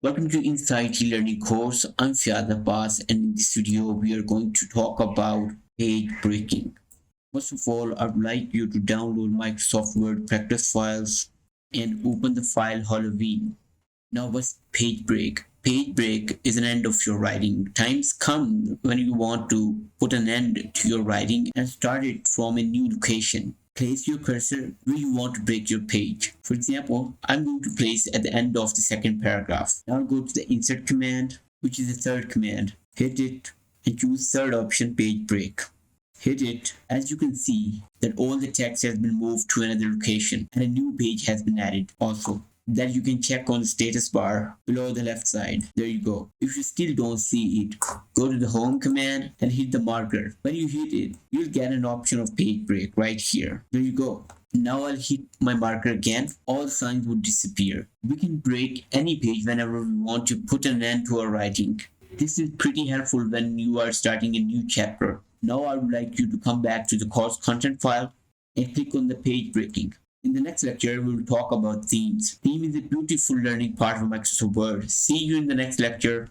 Welcome to Insight Learning course. I'm Fiad Abbas, and in this video, we are going to talk about page breaking. First of all, I would like you to download Microsoft Word practice files and open the file Halloween. Now, what's page break? Page break is an end of your writing. Times come when you want to put an end to your writing and start it from a new location. Place your cursor where you want to break your page. For example, I'm going to place at the end of the second paragraph. Now go to the insert command, which is the third command. Hit it and choose third option, page break. Hit it. As you can see that all the text has been moved to another location and a new page has been added also that you can check on the status bar below the left side. There you go. If you still don't see it, go to the home command and hit the marker. When you hit it, you'll get an option of page break right here. There you go. Now I'll hit my marker again. All signs would disappear. We can break any page whenever we want to put an end to our writing. This is pretty helpful when you are starting a new chapter. Now I would like you to come back to the course content file and click on the page breaking. In the next lecture, we will talk about themes. Theme is a beautiful learning part of Microsoft Word. See you in the next lecture.